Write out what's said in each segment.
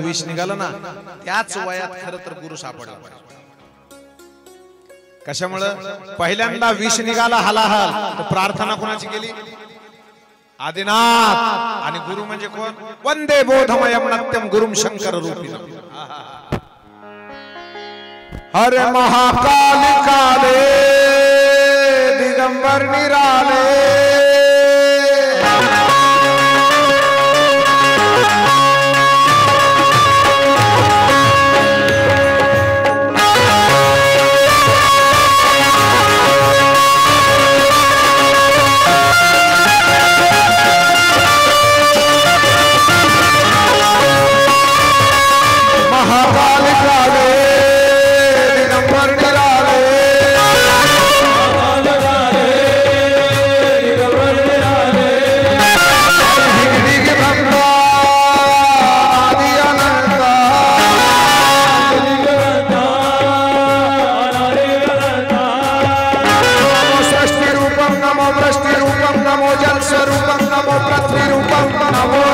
विष निघालं ना, त्याच वयात खरं तर गुरु सापडला पाहिजे. कशामुळं? पहिल्यांदा विष निघाला हलाहल, तर प्रार्थना कोणाची केली? आदिनाथ. आणि गुरु म्हणजे कोण? वंदे बोधमयम नत्यम गुरुम शंकर रूपिणम. हरे महाकाल काले दिगंबर निराले, महाकाल काले दिगंबर निराले, दिग ब्रह्मा आदि अनंता, नमो सृष्टि रूपम नमो वृष्टि रूपम नमो जल स्वरूपम नमो पृथ्वी रूपम नमो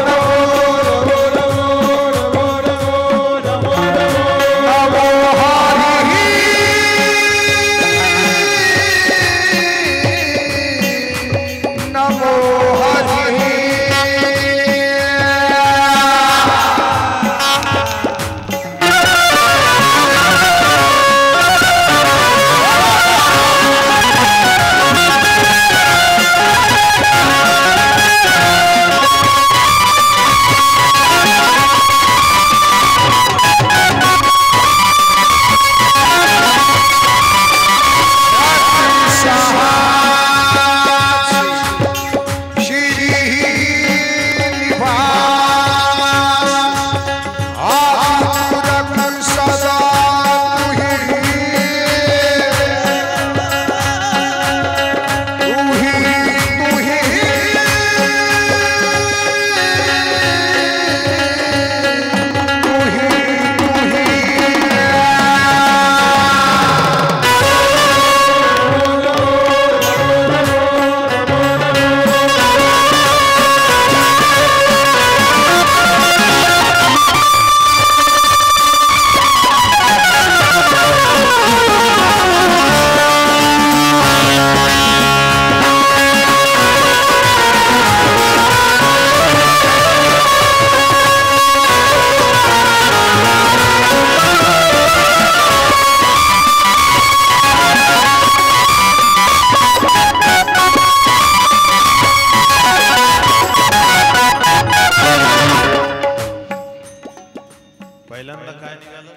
पहिल्यांदा काय निघालं?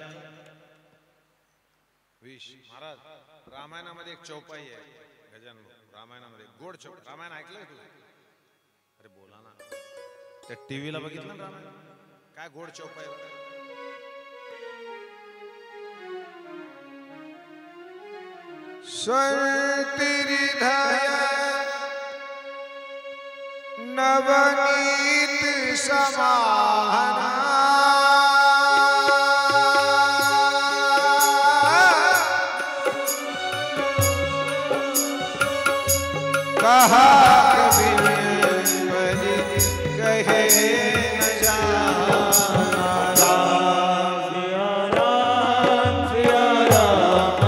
विष. महाराज, रामायणामध्ये एक चौपाई आहे गजानन, रामायणामध्ये गोड चौपाई. रामायण ऐकलंय तू? अरे बोला ना. त्या टीव्हीला बघितलं ना रामायण? काय गोड चौपाई. स्वतिरिधय नवनीत समाना, कहा कभी बलि कहे न जाना, सिया राम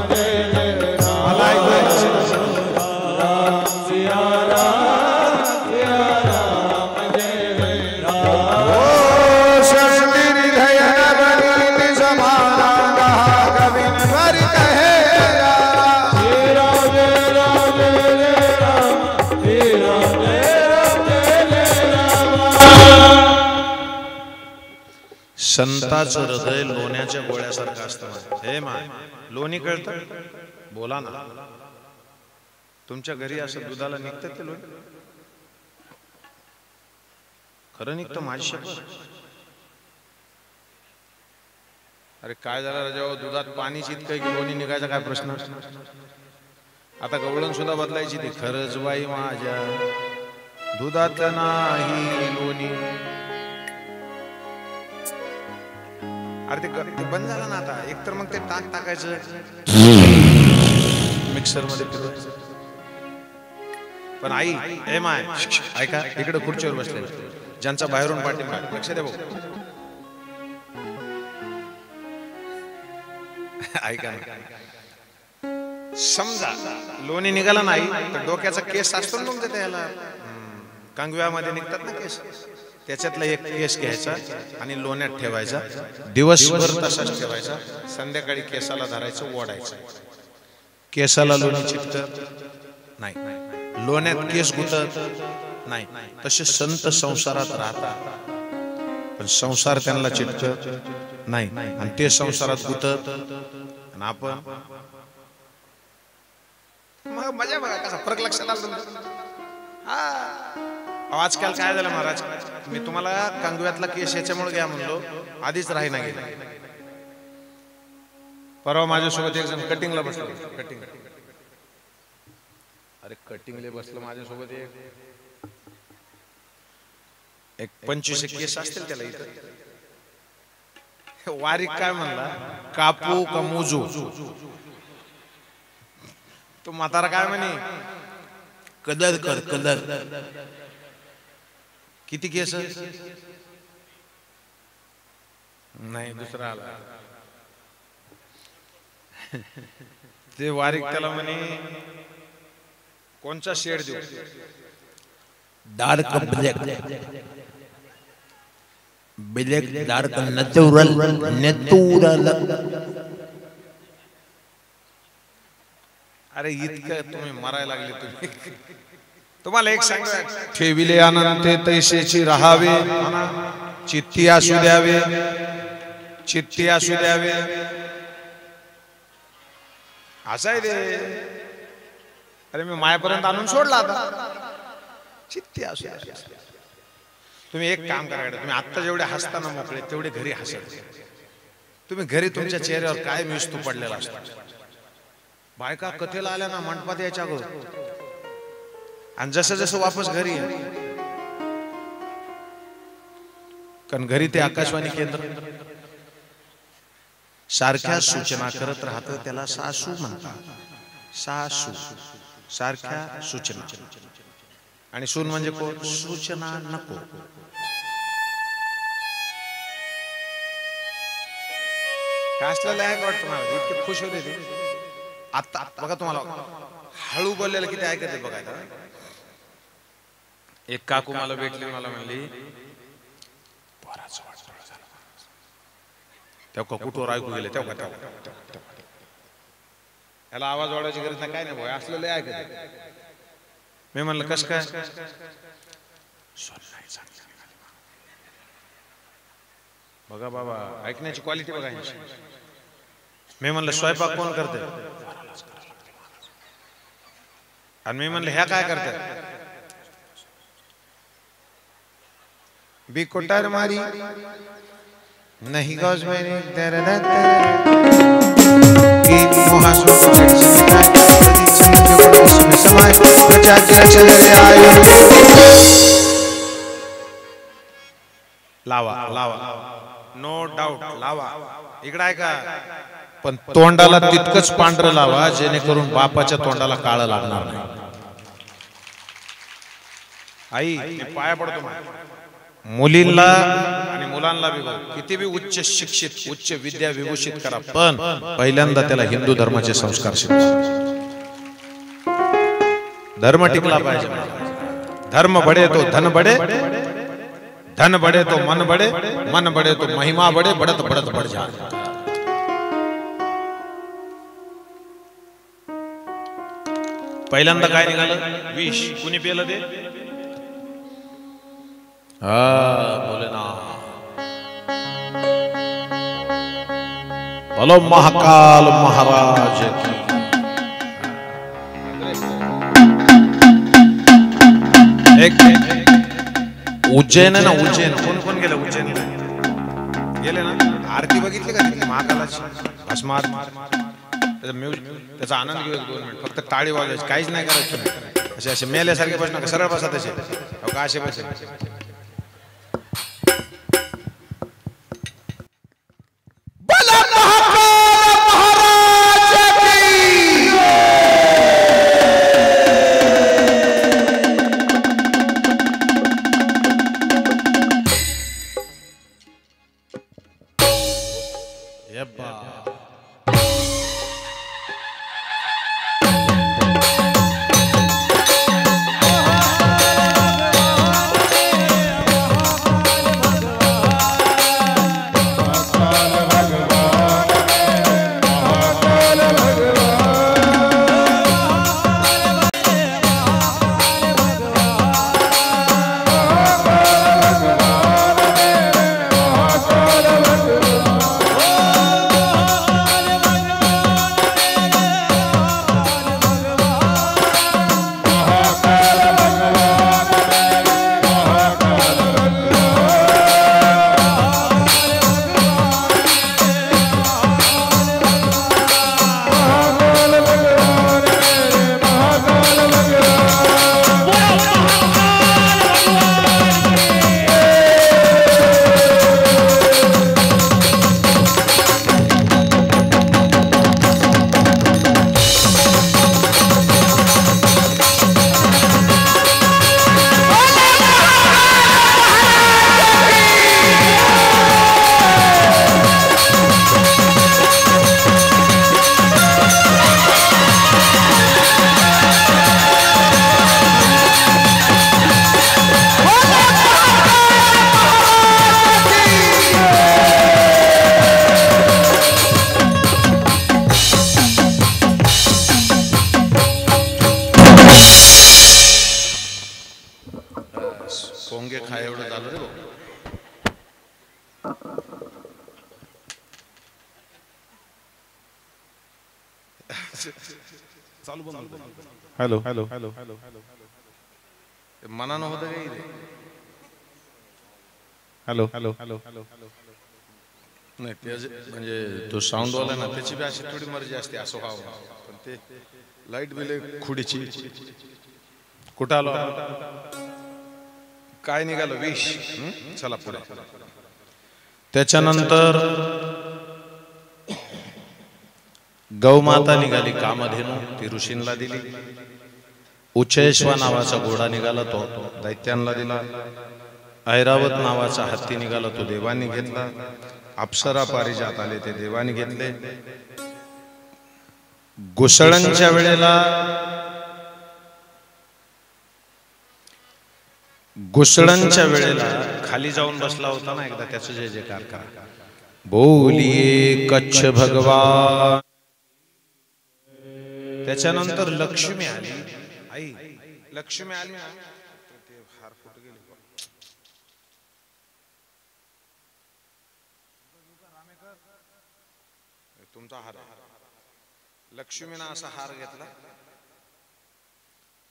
जय जय राम, सिया राम जय जय राम. ओ शस्त्रिधय नवनीत समाना, कहा कभी बलि कहे संताचं हृदय लोण्याच्या गोळ्यासारखं असतं. हे माय, लोणी कळतं? बोला ना. तुमच्या घरी असं दुधाला निघतं ते लोणी? खरं निघतं माझी शपथ. अरे काय झालं राजा, दुधात पाणीच इतकं की लोणी निघायचा काय प्रश्न? आता गवळण सुद्धा बदलायची ती. खरंच बाई माझ्या दुधात नाही लोणी. अरे ते बंद झालं ना आता. एकतर मग ते टाकायचं मिक्सर मध्ये फिरवायचं. पण आई, हे माय ऐका, इकडे खुर्चीवर बसले ज्यांचा बाहेरून पाठिंबा, लक्ष द्या भाऊ. ऐका ना, समजा लोणी निघाला नाही तर डोक्याचा केस असतो ना मग त्याला कांगव्यामध्ये निघतात ना केस, त्याच्यातला एक केस घ्यायचा आणि लोण्यात ठेवायचा, दिवसभर तसाच ठेवायचा, संध्याकाळी केसाला धरायचं, ओढायचं. केसाला लोणी चिटकत नाही, लोण्यात केस गुतत नाही. तसे संत संसारात राहतात पण संसार त्यांना चिटकत नाही आणि ते संसारात गुतत आणि आपण मग मजा बघा कसा फरक लक्षात आला. आजकाल काय झालं महाराज, मी तुम्हाला कांगव्यातला केस याच्यामुळे घ्या म्हणलो, आधीच राही ना गेला. परवा माझ्यासोबत एक जण कटिंगला बसलो, कटिंग अरे कटिंगला बसलो माझ्यासोबत एक 25 केस असतील त्याला. इथं वारीक काय म्हणला, कापू का मोजू? तो म्हातारा काय म्हणे, कदर कर कदर. किती केस? नाही, दुसरा आला. ते वारीक त्याला म्हणे, कोणचा शेड देऊ? Dark black, black dark natural natural. अरे इतकं तुम्ही मरायला लागले तुम्ही. तुम्हाला एक सांग, ठेविले अनंते तैसेची राहावे, चित्ती असू द्यावे, चित्ती असू द्यावे. असं आहे ते. अरे मी मायापर्यंत आणून सोडला आता, चित्ती असू द्यावे. तुम्ही एक काम करा, तुम्ही आत्ता जेवढे हसताना मोकळे तेवढे घरी हसत. तुम्ही घरी तुमच्या चेहऱ्यावर काय मिसतू पडलेला असतो. बायका कथेला आल्या ना मंडपात यायच्या अगोदर, आणि जसं जसं वापस घरी आहे, कारण घरी ते आकाशवाणी केंद्र सारख्या सूचना करत राहतं, त्याला सासू म्हणतात. सासू सारख्या सूचना, आणि सून म्हणजे कोण? सूचना नको. असलेलं आहे वाटतं मला, इतके खुश होते ते. आता बघा तुम्हाला हळू बोललेलं किती ऐकते बघायला. एक काकू मला भेटली, मला म्हणली तेव्हा कुठवर ऐकू गेले, तेव्हा याला आवाज वाढवायची गरज नाही, काय नाही भाऊ, असलेलं ऐकते. मी म्हणलं कस काय? बघा बाबा, ऐकण्याची क्वालिटी बघा. मी म्हणलं स्वयंपाक कोण करते? आणि मी म्हणलं ह्या काय करतात? बी कोटार मारी नहीं गौज मेरी लावा लावा, नो डाऊट लावा. इकडे आहे का? पण तोंडाला तितकंच पांढरं लावा जेणेकरून बापाच्या तोंडाला काळं लागणार नाही. आई पाया पडतो, मुलींना आणि मुलांना बी किती बी उच्च शिक्षित, उच्च विद्या विभूषित करा, पण पहिल्यांदा त्याला हिंदू धर्माचे संस्कार शिकवा. धर्म टिकला पाहिजे. धर्म बडे तो धन बडे, धन बडे तो मन बडे, मन बडे तो महिमा बडे, बडत बडत बड जा. पहिल्यांदा काय निघालं? विष. कुणी पेलं ते? भोलेनाथ. बोलो महाकाल महाराज की. एक उज्जैन आहे ना, उज्जैन. कोण कोण गेलं उज्जैन? गेले ना? आरती बघितली का तिथली महाकालाची? भस्मार त्याचा आनंद घेऊ. 2 मिनिट फक्त टाळी वाजवायची, काहीच नाही करायचं. असे असे मेल्यासारखे बसणार, सरळ बसा तसे का असे बसे. चालू बंद. Hello hello hello hello hello मनानं होतं काही हॅलो हॅलो हॅलो हॅलो नाही ते म्हणजे तो साऊंड वाला ना त्याची बी अशी थोडी मर्जी असते असं व्हावं पण ते लाईट बिल खुडीची कुठं आलो काय निघालं विष. चला पुढे. त्याच्यानंतर गौमाता निघाली कामधेनू ती ऋषींना दिली. उच्चैश्वा नावाचा घोडा निघाला तो दैत्यांना दिला. ऐरावत नावाचा हत्ती निघाला तो देवांनी घेतला. अप्सरा पारिजात आले ते देवांनी घेतले. घुसळणच्या वेळेला खाली जाऊन बसला होता ना एकदा त्याचं जय जयकार करा. बोलिये कच्छ भगवान. त्याच्यानंतर लक्ष्मी आली. आई लक्ष्मी आली ना ते हार फुट गेली. तुमचा हार लक्ष्मीनं असा हार घेतला.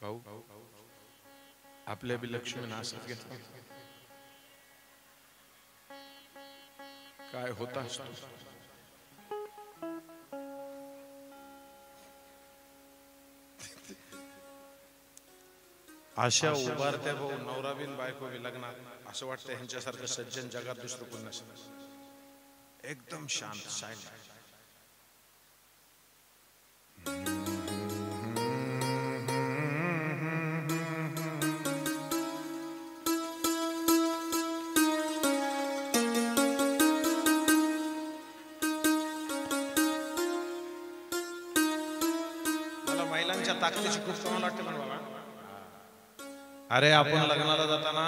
भाऊ आपल्या बी लक्ष्मीनं असंच घेतला. काय होता अशा उभारत्या भाऊ नवरा बिन बायको बी लग्नात असं वाटतं ह्यांच्यासारखं सज्जन जगात दुसरं कोण नसेल. एकदम शांत सायलेंट. मला महिलांच्या ताकदीची खूप चांगलं वाटतं ना बाबा. अरे आपण लग्नाला जाताना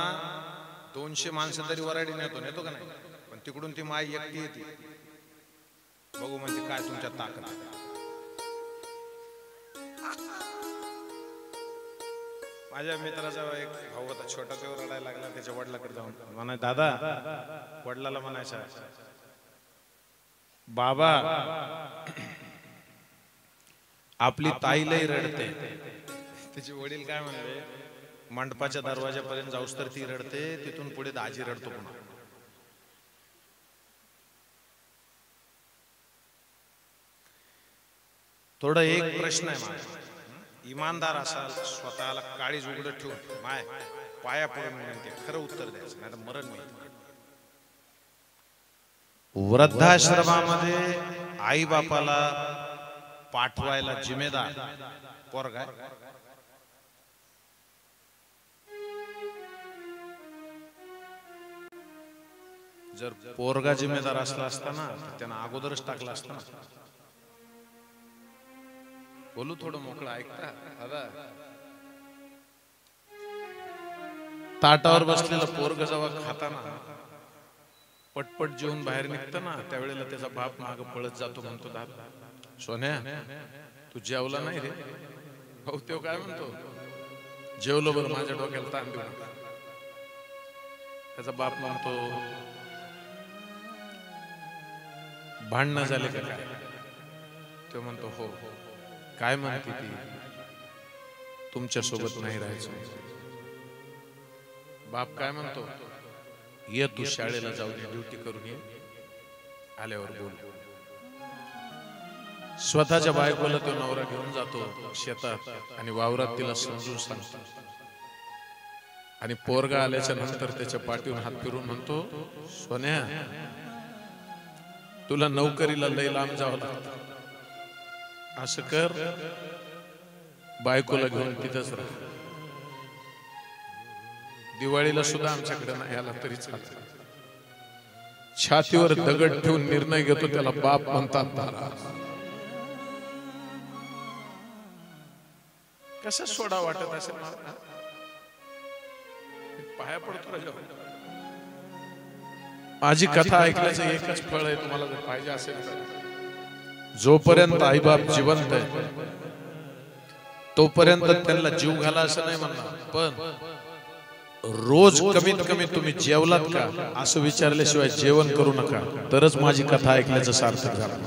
200 माणसं तरी वराडी नेतो का नाही पण तिकडून ती माई एकटी येते. बघू म्हणजे काय तुमच्या ताकद. माझ्या मित्राचा एक भाऊ होता छोटा तो रडायला लागला. त्याच्या वडिलाकडे जाऊन म्हणा दादा वडिलाला म्हणायचा बाबा आपली ताई लई रडते. त्याचे वडील काय म्हणाले मंडपाच्या दरवाजापर्यंत जाऊस तर ती रडते तिथून पुढे दाजी रडतो. पुन्हा थोडं एक प्रश्न आहे माझा. इमानदार असाल स्वतःला काळीज उघडत ठेवून माय पाया पडून विनंती खरं उत्तर द्यायचं नाही तर मरण मिळतं. वृद्धाश्रमामध्ये आई बापाला पाठवायला जिम्मेदार पोरगा. जर पोरगा जिम्मेदार असला असता ना तर त्यानं अगोदरच टाकला असता ना. बोलू थोडं मोकळं ऐकता. ताटावर बसलेलं पोरग जेव्हा खाताना पटपट जेवून बाहेर निघतं ना त्यावेळेला त्याचा बाप माग पळत जातो. म्हणतो दादा सोन्या तू जेवला नाही रे. हो तो काय म्हणतो जेवलो बरं माझ्या डोक्याला ताण देऊ. त्याचा बाप म्हणतो भांडणं झाले का काय. तो म्हणतो हो. काय म्हणते ती तुमच्या सोबत नाही राहायचं. बाप काय म्हणतो ये तू शाळेला जाऊन ड्युटी करून ये आल्यावर बोल. स्वतःच्या बायकोला तो नवरा घेऊन जातो शेतात आणि वावरात तिला समजून सांगतो. आणि पोरगा आल्याच्या नंतर त्याच्या पाठीवर हात फिरून म्हणतो सोन्या तुला नोकरीला लई लांब जावं लागतं. असं कर बायकोला घेऊन तिथंच राह. दिवाळीला सुद्धा आमच्याकडे नाही आला तरी चालतं. छातीवर दगड ठेवून निर्णय घेतो त्याला बाप म्हणतात. कसं सोडा वाटत असेल पाया पडतो राजा. माझी कथा ऐकल्याचं एकच फळ आहे. तुम्हाला जर पाहिजे असेल जोपर्यंत आईबाप जिवंत आहे तोपर्यंत त्यांना जीव घाला असं नाही म्हणणार. पण रोज कमीत कमी तुम्ही जेवलात का असं विचारल्याशिवाय जेवण करू नका. तरच माझी कथा ऐकल्याचं सार्थक झालं.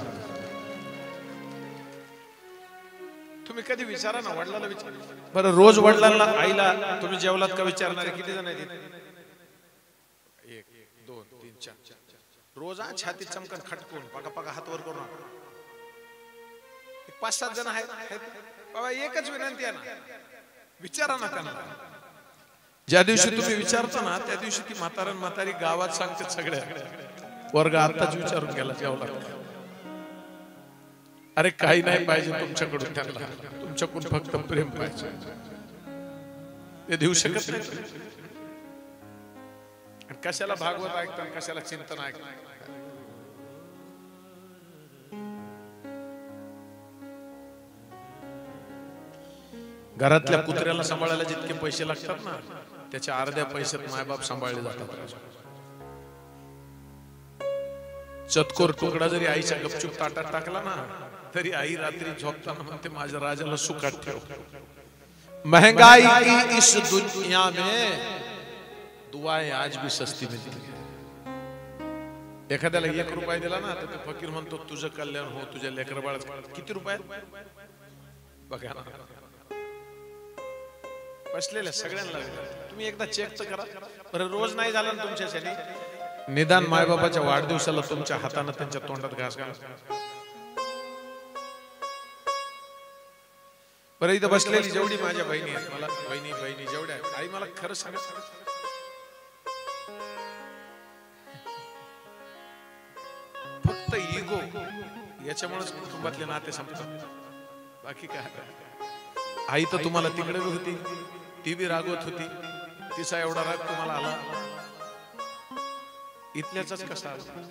तुम्ही कधी विचारा ना वडिलांना विचार बरं रोज वडिलांना आईला तुम्ही जेवलात का विचारणारे किती जण आहेत 1 2 3 4 रोज छाती चमकन खटकून पका पका हात वर करून 5-7 जण आहेत बाबा एकच विनंती आहे ना विचारा ना त्यांना ज्या दिवशी तुम्ही विचारता ना त्या दिवशी ती म्हातारी गावात सांगते सगळ्या वर्ग आताच विचारून गेला जेवला अरे काही नाही पाहिजे तुमच्याकडून त्यांना तुमच्याकडून फक्त प्रेम पाहिजे ते देऊ शकत नाही कशाला भागवत ऐकता कशाला चिंतन ऐकता घरातल्या कुत्र्याला सांभाळायला जितके पैसे लागतात ना त्याच्या अर्ध्या पैशात मायबाप सांभाळले जातात चतकोर तुकडा जरी आईच्या गपचूप ताटात टाकला ना तरी आई रात्री झोपताना म्हणते माझ्या राजाला सुखात ठेव महंगाई की इस दुनिया में दुआएं आज भी सस्ती मिलती है एखाद्याला 1 रुपया दिला ना तर फकीर म्हणतो तुझं कल्याण हो तुझ्या लेकर बाळ किती रुपये बघा ना बसलेल्या सगळ्यांना तुम्ही एकदा चेक तर करा बरं रोज नाही झालं ना तुमच्यासाठी निदान मायबापाच्या वाढदिवसाला तुमच्या हाताने त्यांच्या तोंडात घास घाला बरं इथं बसलेली जेवढी माझ्या बहिणी आहेत मला बहिणी जेवढ्या आहेत आई मला खरं सांगा फक्त इगो याच्यामुळेच कुटुंबातले नाते संपतात बाकी काय आई तर तुम्हाला तिकडे होती ती बी रागवत होती तिचा एवढा राग तुम्हाला आला इथल्याच कसा आला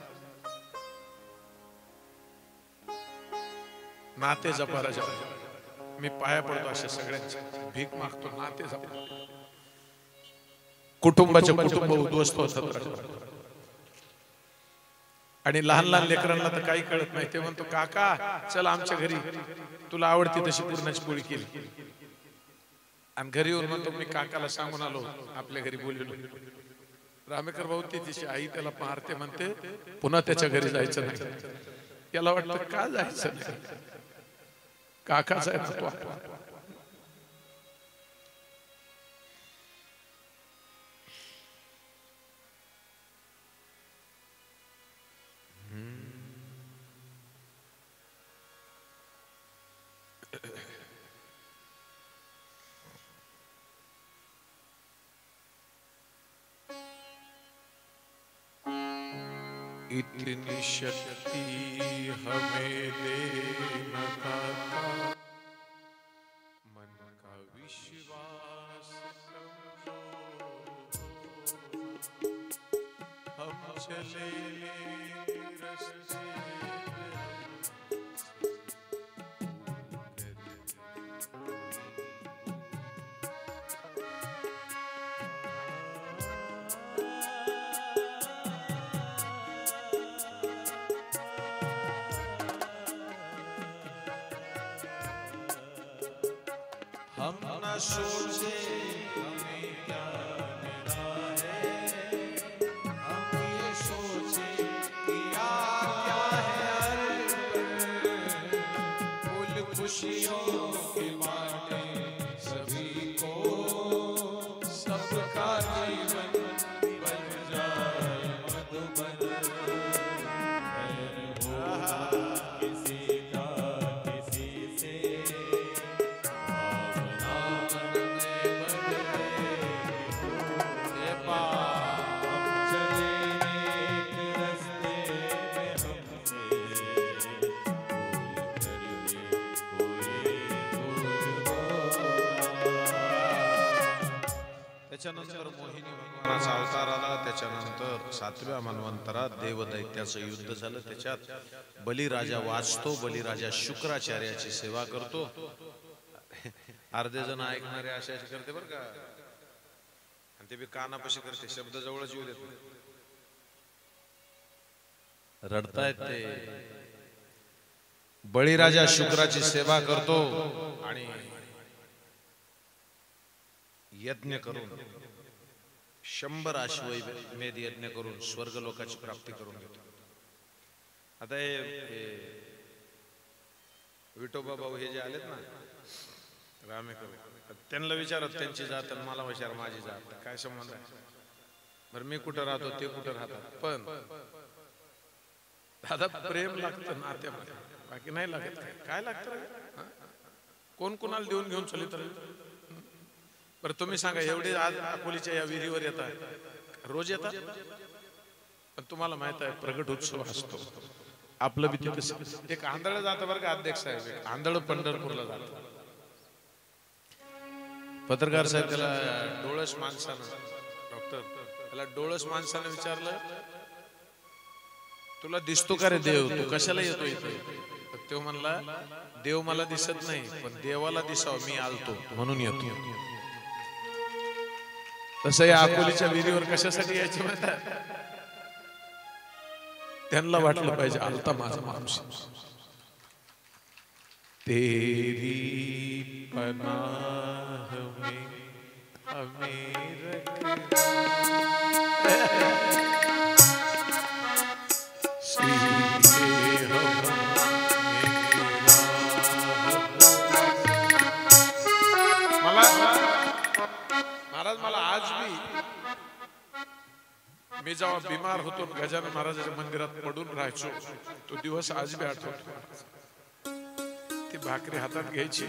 नाते जपा राजा मी पाया पडतो अशा सगळ्यांचे भीक मागतो नाते जपा कुटुंबाचे कुटुंब उद्ध्वस्त होतात आणि लहान लहान लेकरांना तर काही कळत नाही ते म्हणतो काका चल आमच्या घरी तुला आवडती तशी पुरणाची पोळी केली आणि घरी येऊन म्हणतो मी काकाला सांगून आलो आपल्या घरी बोललो रामेकर भाऊ तिची आई त्याला मारते म्हणते पुन्हा त्याच्या घरी जायचं नाही याला वाटतं का जायचं नाही काकाचा आहे तो इतनी शक्ति हमें दे न दाता मन का विश्वास हम चले रस्ते हम न सोचे हमें क्या मिला है हम ये सोचे किया क्या है फूल खुशियों के बाटे सभी को सबका जीवन बन जाए मधुबन किसी का किसी से त्याच्यानंतर मोहिनी भगवानाचा अवतार आला त्याच्यानंतर 7व्या मन्वंतरात देवदैत्याचं युद्ध झालं त्याच्यात बलिराजा वाचतो बलिराजा शुक्राचार्याची सेवा करतो अर्धे जण ऐकणारे अशा करते बरं का आणि ते बी कानापाशी करते शब्द जवळच येऊ देत रडतायत ते बळीराजा शुक्राची सेवा करतो आणि यज्ञ करून 100 अश्वमेध यज्ञ करून स्वर्ग लोकाची प्राप्ती करून घेतो आता विठोबा भाऊ हे जे आलेत ना रामेकर, त्यांना विचारत त्यांची जात आणि मला विचार माझी जात, काय संबंध आहे? बरं मी कुठं राहतो ते कुठं राहतात, पण दादा प्रेम लागतं नात्यामध्ये, बाकी नाही लागत. काय लागतं? कोण कोणाला देऊन घेऊन चलित राहील? बरं तुम्ही सांगा, एवढे आज अकोलीच्या या विहिरीवर येतात, रोज येतात, पण तुम्हाला माहित आहे प्रगट उत्सव असतो आपलं बी तिथे. एक आंधळ जातं बरं का अध्यक्ष साहेब, आंधळ पंढरपूरला जात. पत्रकार साहेब त्याला डोळस माणसानं, डॉक्टर त्याला डोळस माणसानं विचारलं, तुला दिसतो का रे देव, तू कशाला येतो इथे? तो म्हणला, देव मला दिसत नाही, पण देवाला दिसाव मी आलतो म्हणून येतो. तसं या अकोलीच्या विहिरीवर कशासाठी यायची म्हणतात? त्यांना वाटलं पाहिजे आलता माझा माणूस. तेरी पनाह में हमें रखना, महाराज मला आज मी जेव्हा बिमार होतो गजानन महाराजाच्या मंदिरात पडून राहायचो, तो दिवस आज बी आठवतो. ती भाकरी हातात घ्यायची,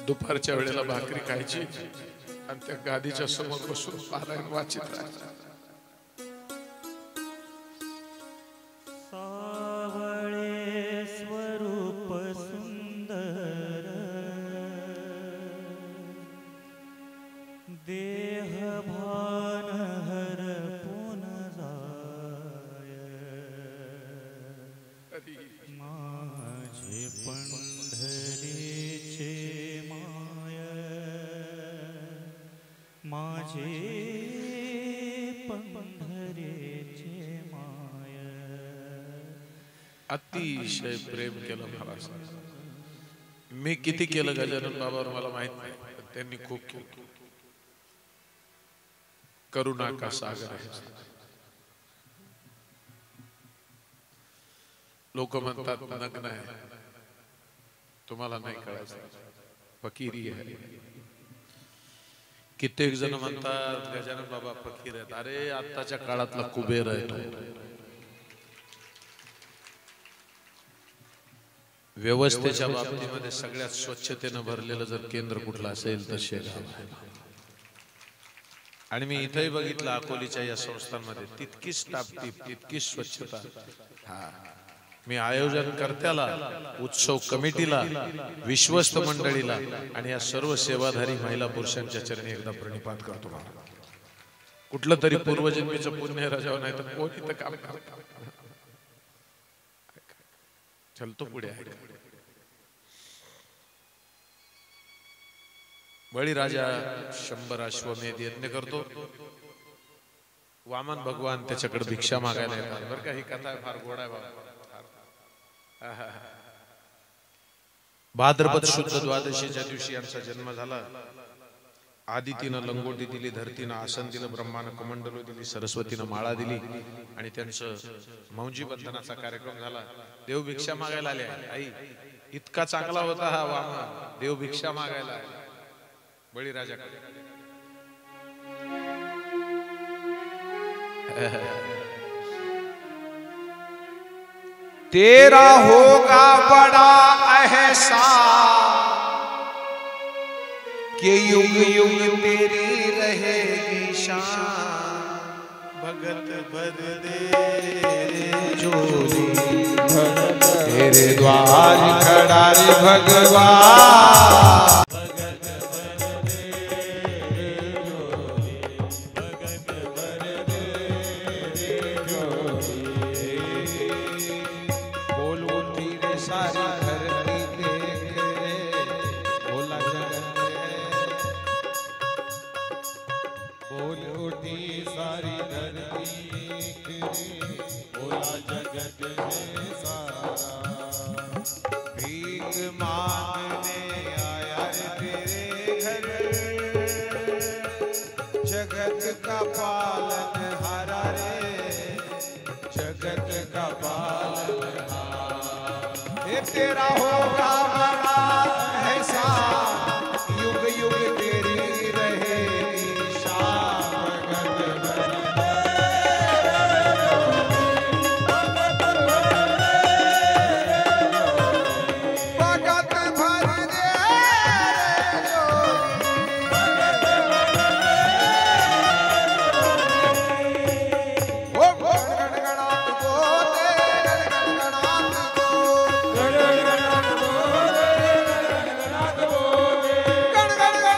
दुपारच्या वेळेला भाकरी खायची आणि त्या गादीच्या समोर बसून पारायण वाचित राहायचं. अतिशय प्रेम केलं महाराज. मी किती केलं गजानन बाबावर मला माहित नाही, पण त्यांनी खूप केलं. करुणा का सागर आहे. लोक म्हणतात नग्न आहे, तुम्हाला नाही कळायचं, फकीरी आहे. कित्येक जण म्हणतात गजानन बाबा फकीर आहेत. अरे आत्ताच्या काळातला कुबेर आहे तो. व्यवस्थेच्या बाबतीमध्ये सगळ्यात स्वच्छतेनं भरलेलं जर केंद्र कुठलं असेल तर शेगाव आहे. आणि मी इथेही बघितलं अकोलीच्या या संस्थांमध्ये तितकीच टापटीप, तितकीच स्वच्छता. मी आयोजन कर्त्याला, उत्सव कमिटीला, विश्वस्त मंडळीला आणि या सर्व सेवाधारी महिला पुरुषांच्या चरणी एकदा प्रणिपात करतो. कुठलं तरी पूर्वजन्मीचं पुण्य राजावं नाही तर कोण इथं काम करत. चलतो पुढे आहे. बळीराजा 100 अश्वमेध यज्ञ करतो. वामन भगवान त्याच्याकडे भिक्षा मागायला येतात. बरं का, ही कथा आहे फार गोड आहे बाबा. भाद्रपद शुद्ध द्वादशीच्या दिवशी यांचा जन्म झाला. आदितीनं लंगोटी दिली, धरतीनं आसन दिलं, ब्रह्मानं कमंडलू दिली, सरस्वतीनं माळा दिली आणि त्यांचं मौंजी बंधनाचा कार्यक्रम झाला. देव भिक्षा मागायला आले. आई इतका चांगला होता हा वामन, देव भिक्षा मागायला आला बळीराजाकडे. तेरा होगा बड़ा एहसान कि युग युग तेरी रहेगी शान. भगत भर दे जोरी तेरे द्वार खड़ा रे भगवान. जगत का पालन हारा रे, जगत का पालन तेरा होगा बड़ा एहसान, युग युग तेरी रहेगी शान। भगत भर दे ओ गणगणात बोले, गणगणात बोले, गणगणात बोले, गणगणात बोले, गणगणात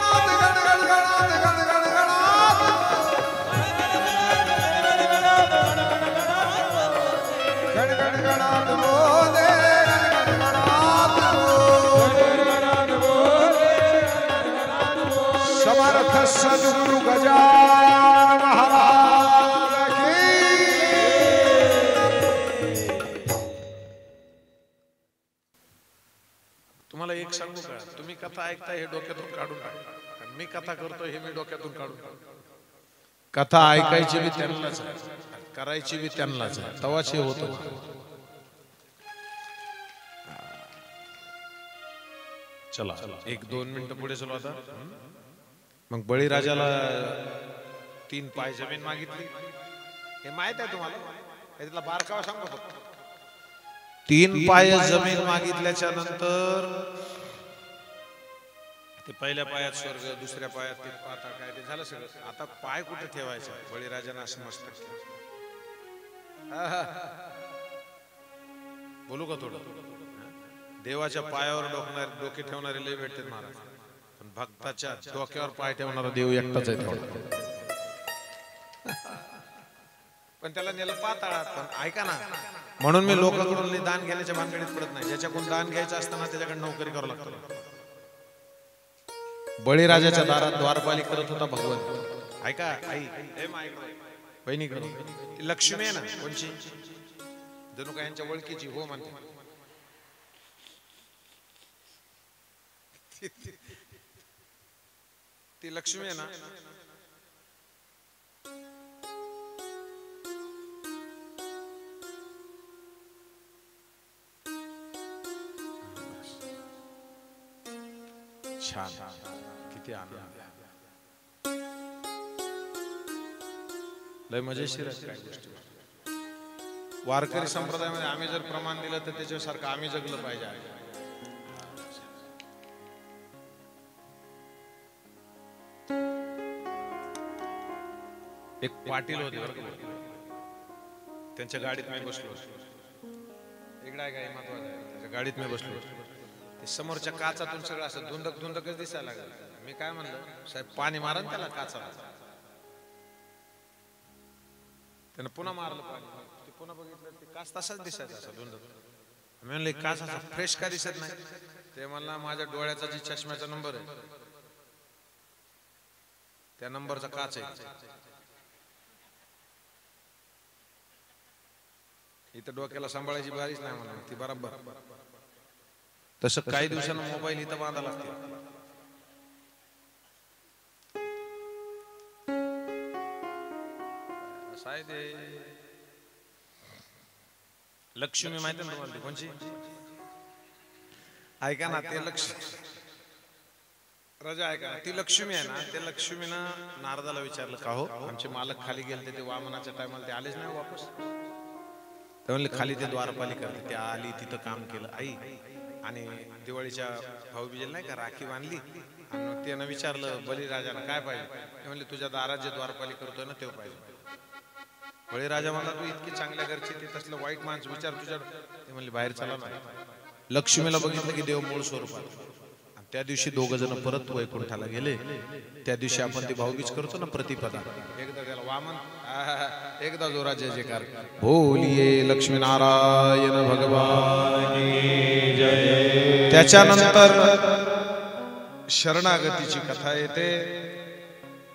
गणगणात गणगणात गणगणात बोले, गणगणात बोले, समर्थ सद्गुरु गजानन महाराज की। तुम्हाला एक सांगू का, तुम्ही कथा ऐकताय हे डोक्यातून काढून टाका, आणि मी कथा करतोय हे मी डोक्यातून काढून टाकतो. कथा ऐकायची बी त्यांनाच आहे, करायची बी त्यांनाच आहे, तवाच हे होतं. चला 1-2 मिनिटं पुढे चलो आता. मग बळीराजाला 3 पाय जमीन मागितली, हे माहित आहे तुम्हाला, यातला बारकावा सांगतो फक्त. 3 पाय जमीन मागितल्याच्या नंतर ते पहिल्या पायात स्वर्ग, दुसऱ्या पायात ते पाताळ, काय ते झालं सगळं. आता पाय कुठे ठेवायचा, बळीराजानं असं मस्त केलं. बोलू का थोडं. देवाच्या पायावर डोके ठेवणारे लय भेटतात महाराज, पण भक्ताच्या डोक्यावर पाय ठेवणारा देव एकटाच आहे तेवढा. पण त्याला नेलं पाताळात. पण ऐका ना, म्हणून मी लोकांकडून दान घेण्याच्या भानगडीत पडत नाही. ज्याच्याकडून दान घ्यायचं असताना त्याच्याकडे नोकरी करावं लागतं. बळीराजाच्या दारात द्वारपाली करत होता भगवंत. ऐका आई, बहिणी करू, लक्ष्मी आहे ना कोणची, जणू काय यांच्या ओळखीची हो म्हणते. ती लक्ष्मी आहे ना, छान, किती आनंद, लय मजेशीर आहे काय गोष्टी. वारकरी संप्रदायामध्ये आम्ही जर प्रमाण दिलं तर त्याच्यासारखं आम्ही जगलं पाहिजे. एक पाटील होते बरं का, त्यांच्या गाडीत मी बसलो. इकडे आहे काय महत्वाचं आहे, त्याच्या गाडीत मी बसलो. ते समोरच्या काचातून सगळं असं धुंदक धुंदकच दिसायला लागलं. मी काय म्हणलं, साहेब पाणी मारा ना त्याला काचाला. त्यानं पुन्हा मारलं पाणी, ते पुन्हा बघितलं ते काच तसाच दिसायचा असं धुंदक. मी म्हणलं काच असा फ्रेश का दिसत नाही. ते म्हणला माझ्या डोळ्याचा जी चष्म्याचा नंबर आहे त्या नंबरचा काच आहे. इथं डोक्याला सांभाळायची भारीच नाही म्हणा ती बरोबर. तसं काही दिवसांना मोबाईल इथं बांधा लागते. लक्ष्मी माहिती ना तुम्हाला कोणची, ऐका ना, ते लक्ष्मी राजा ऐका ना, ती लक्ष्मी आहे ना, त्या लक्ष्मीनं नारदाला विचारलं का हो आमचे मालक खाली गेले ते वामनाच्या टायमाला ते आलेच नाही वापस. ते म्हणले खाली ते द्वारपाली करते, ते आली तिथं काम केलं आई. आणि दिवाळीच्या भाऊबीजेला नाही का राखी बांधली, आणि त्यानं विचारलं बळीराजाला काय पाहिजे. ते म्हणले तुझ्या दारात जे द्वारपाली करतोय ना तेव्हा पाहिजे. बळीराजा म्हणला तू इतकी चांगल्या घरची, ते तसलं वाईट माणसं विचार तुझ्या. ते म्हणले बाहेर चला ना. लक्ष्मीला बघितलं की देव मूळ स्वरूपात. त्या दिवशी 2 जण परत वैकुंठाला गेले. त्या दिवशी आपण ती भाऊबीज करतो ना प्रतिपदा, एकदा त्याला वामन, एकदा जोरा जय जयकार बोलिये लक्ष्मी नारायण भगवान की जय. त्याच्यानंतर शरणागतीची कथा येते.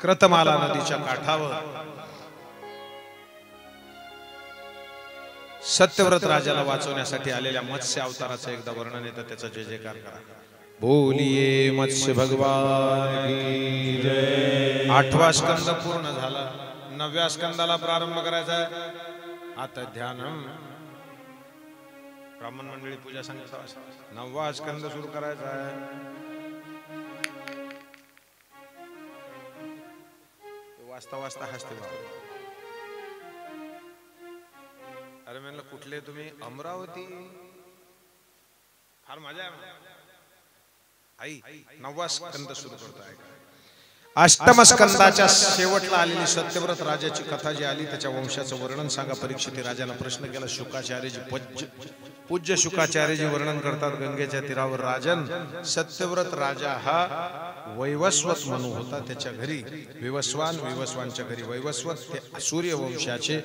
कृतमाला नदीच्या काठावर सत्यव्रत राजाला वाचवण्यासाठी आलेल्या मत्स्य अवताराचं एकदा वर्णन येतं. त्याचा जय जयकार करा. बोलिये मत्स्य भगवान की जय. 8वा स्कंद पूर्ण झाला, 9व्या स्कंदाला प्रारंभ करायचा. आता ध्यानम ब्राह्मण मंडळी पूजा सांगितलं 9वा स्कंद सुरू करायचा आहे. वाचता वाचता हसते बाबा. अरे म्हणलं कुठले तुम्ही? अमरावती. फार मजा आहे आई. 9वा स्कंद सुरू करताय. अष्टम स्कंदाच्या शेवटला आलेली सत्यव्रत राजाची कथा जी आली त्याच्या वंशाचं वर्णन सांगा. परीक्षित राजाला प्रश्न केला. शुकाचार्यजी पूज्य शुकाचार्यजी वर्णन करतात. गंगेच्या तीरावर राजन सत्यव्रत राजा हा वैवस्वत म्हणू होता. त्याच्या घरी विवस्वानच्या घरी वैवस्वत ते सूर्यवंशाचे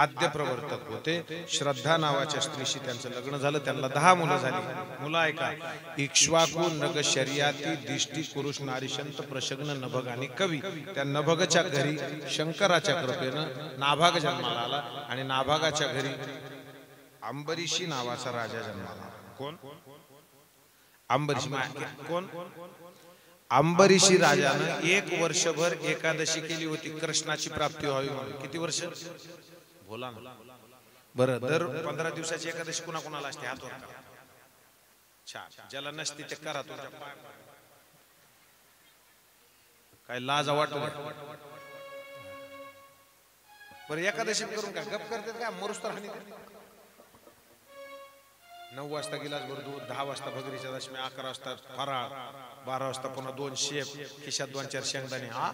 आद्य प्रवर्तक होते. श्रद्धा नावाच्या स्त्रीशी त्यांचं लग्न झालं. त्यांना 10 मुलं झाली. मुलं ऐका. इक्ष्वाकू नग शर्याती दिष्टी पुरुष नारीशंत प्रशग्न नभग आणि कवी. त्या नभगच्या घरी शंकराच्या कृपेनं नाभाग जन्माला आला आणि नाभागाच्या घरी अंबरीशी नावाचा राजा जन्माला. कोण? अंबरीशी. कोण? अंबरीशी राजानं 1 वर्षभर एकादशी केली होती कृष्णाची प्राप्ती व्हावी म्हणून. किती वर्ष? बोला ना. बरं, दर 15 दिवसाची एकादशी कुणाकुणाला असते? हात वर करा. छान. ज्याला नसती ते करा. तुमच्या काय लाज वाटतो? बरं एकादशी करून काय गप करतात काय? मरुस तर हानी. 9 वाजता गिलासभर दूध, 10 वाजता भगरीच्या दशमी, 11 वाजता फराळ, 12 वाजता पुन्हा 2 शेप, खिशात 2-4 शेंगदाणे. हा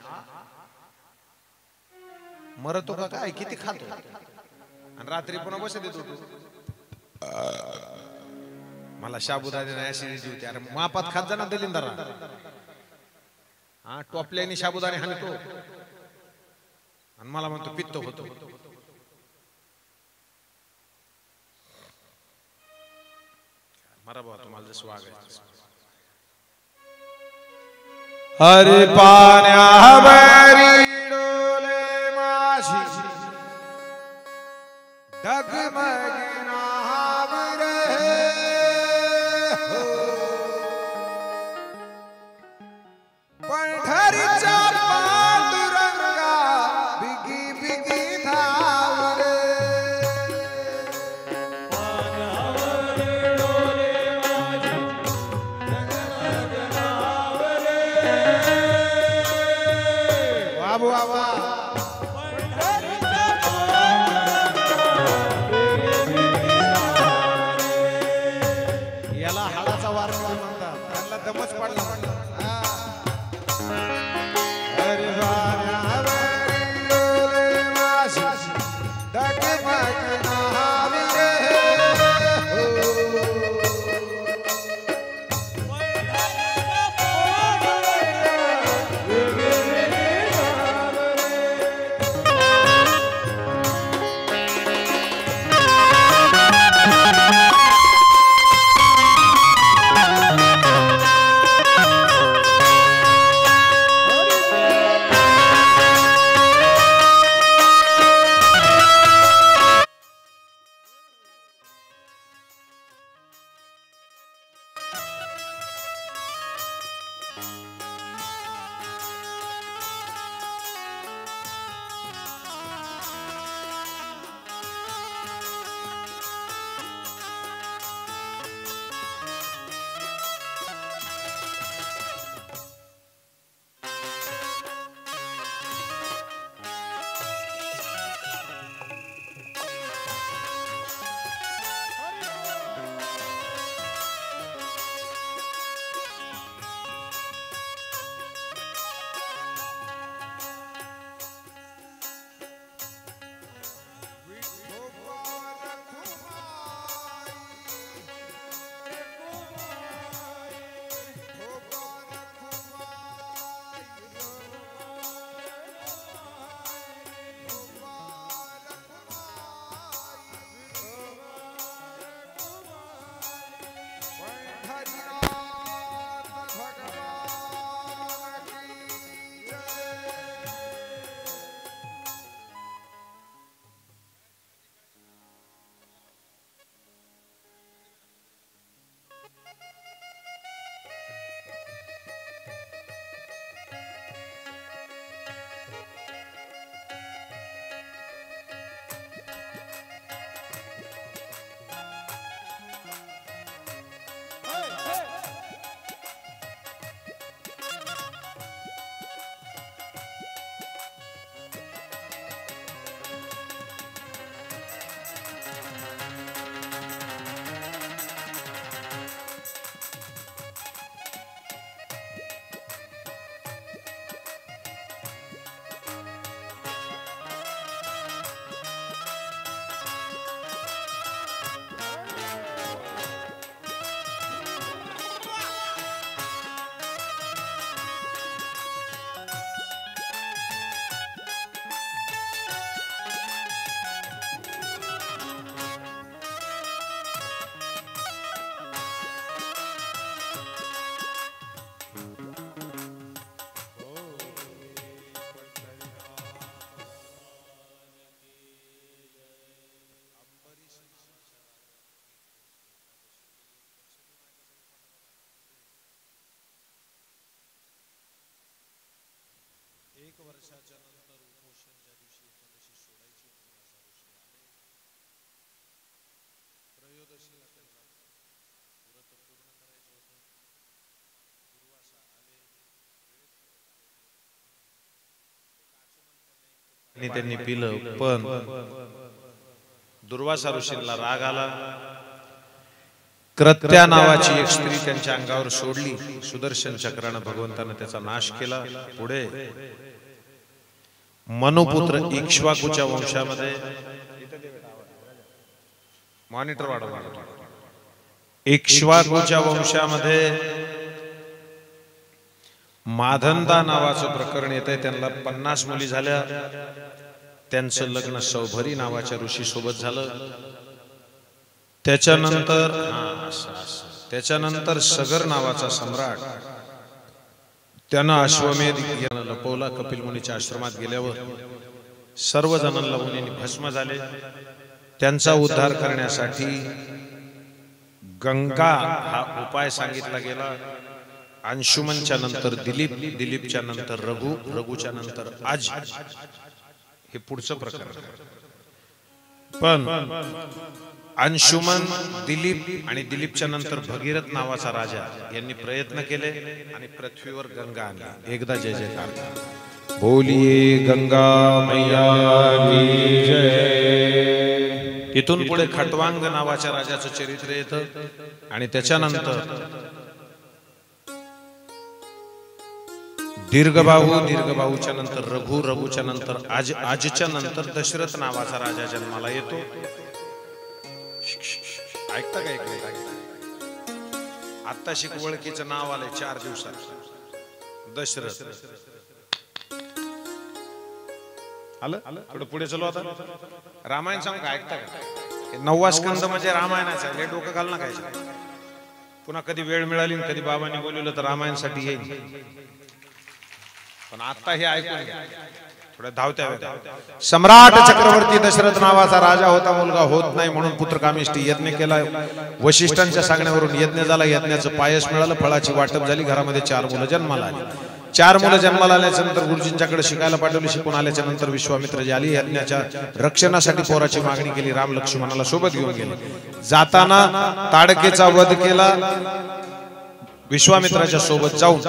मरतो का काय? किती खातो? आणि रात्री पुन्हा बसत येतो तू. मला साबुदाणे ऍसिडिटी होती. अरे मापात खात जा ना दलिंदरा. हा टोपल्याने साबुदाणे हाणतो आणि मला म्हणतो पित्त होतो. मरा बाबा तुम्हाला जसं वागायचं. हरी पाण्यावरी डोले माझी डगमगी नावर हो. पंढरीच्या पांडुरंगा बिगी बिगी धावर. याला हाडाचा वार म्हणतात. त्यांना दमच पडला म्हणतात. त्यांनी पिलं, पण दुर्वासा ऋषींना राग आला. कृत्या नावाची एक स्त्री त्यांच्या अंगावर सोडली. सुदर्शन चक्रानं भगवंतानं त्याचा नाश केला. पुढे मनुपुत्र इक्ष्वाकूच्या वंशामध्ये मॉनिटर वाढवा. इक्ष्वाकूच्या वंशामध्ये माधंदा नावाचं प्रकरण येतंय. त्यांना 50 मुली झाल्या. त्यांचं लग्न सौभरी नावाच्या ऋषी सोबत झालं. त्याच्यानंतर सगर नावाचा सम्राट त्यानं अश्वमेध यानं लपवला. कपिल मुनीच्या आश्रमात गेल्यावर सर्व जणांना मुनींनी भस्म झाले. त्यांचा उद्धार करण्यासाठी गंगा हा उपाय सांगितला गेला. अंशुमनच्या नंतर दिलीप, दिलीपच्या नंतर रघु, रघुच्या नंतर आज, हे पुढचं प्रकरण. पण अंशुमन, दिलीप आणि दिलीपच्या नंतर भगीरथ नावाचा राजा यांनी प्रयत्न केले आणि पृथ्वीवर गंगा आणली. एकदा जय जयकार बोलिये गंगा मैया की जय. इथून पुढे खटवांग नावाच्या राजाचं चरित्र येतं आणि त्याच्यानंतर दीर्घबाहू, दीर्घबाहूच्या नंतर रघु, रघुच्या नंतर आज, आजच्या नंतर दशरथ नावाचा राजा जन्माला येतो. ऐकता काय? आता शिकवळकीचं नाव आलंय 4 दिवसात दशरथ आलं. पुढे चलो आता. रामायण सांग का? ऐकता का? 9वा स्कंद म्हणजे रामायणाचा. हे डोकं घाल ना काय. पुन्हा कधी वेळ मिळाली कधी बाबांनी बोलवलं तर रामायणासाठी येईल. पण आता हे ऐकून घ्या थोड्या धावत्या. सम्राट चक्रवर्ती दशरथ नावाचा राजा होता. मुलगा होत नाही म्हणून पुत्रकामेष्टी यज्ञ केला. वशिष्ठांच्या सांगण्यावरून यज्ञ झाला. यज्ञाचं पायस मिळालं. फळाची वाटप झाली. घरामध्ये 4 मुलं जन्माला आली. 4 मुलं जन्माला आल्याच्या नंतर गुरुजींच्याकडे शिकायला पाठवली. शिकून आल्याच्या नंतर विश्वामित्र जी आली. यज्ञाच्या रक्षणासाठी पोराची मागणी केली. राम लक्ष्मणाला सोबत घेऊन गेले. जाताना ताडकेचा वध केला. विश्वामित्राच्या सोबत जाऊन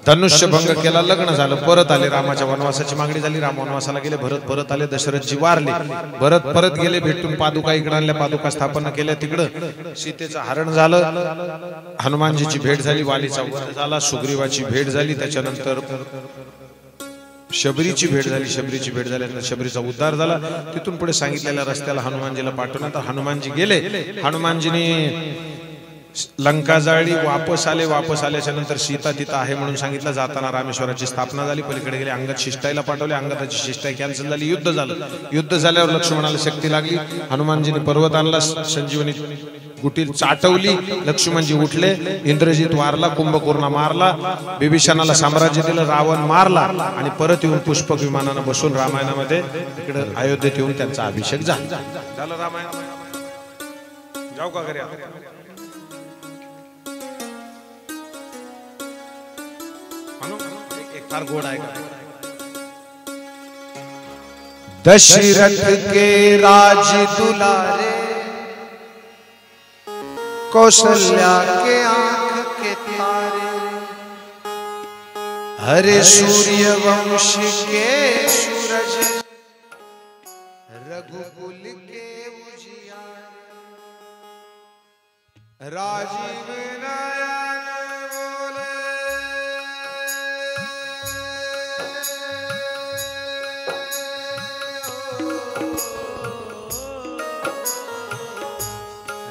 धनुष्य भंग केला. लग्न झालं. परत आले. रामाच्या वनवासाची मागणी झाली. राम वनवासाला गेले. भरत परत आले. दशरथजी वारले. भरत परत गेले. भेटून पादुका इकडे आणल्या. पादुका स्थापना केल्या. तिकडं सीतेचं हरण झालं. हनुमानजीची भेट झाली. वालीचा वध झाला. सुग्रीवाची भेट झाली. त्याच्यानंतर शबरीची भेट झाली. शबरीची भेट झाल्यानंतर शबरीचा उद्धार झाला. तिथून पुढे सांगितलेल्या रस्त्याला हनुमानजीला पाठवण्यात. हनुमानजी गेले. हनुमानजीने लंका जाळली. वापस आले. वापस आल्याच्या नंतर सीता तिथं आहे म्हणून सांगितलं. जाताना रामेश्वराची स्थापना झाली. पलीकडे गेले. अंगद शिष्टाईला पाठवले. अंगदाची शिष्टाई कॅन्सल झाली. युद्ध झालं. युद्ध झाल्यावर लक्ष्मणाला शक्ती लागली. हनुमानजीने पर्वत आणला. संजीवनी गुटील चाटवली. लक्ष्मणजी उठले. इंद्रजित वारला. कुंभकर्ण मारला. बिभीषणाला साम्राज्य दिलं. रावण मारला आणि परत येऊन पुष्पक विमानानं बसून रामायणामध्ये इकडे अयोध्येत येऊन त्यांचा अभिषेक झाला. झालं रामायण. जाऊ का घरी? फार गोड आहे का? दशरथ के राज दुलारे, कौशल्या के आंख के तारे, हरे सूर्य वंश के सूरज, रघुकुल के उजियारे, राजीव नयन बोले,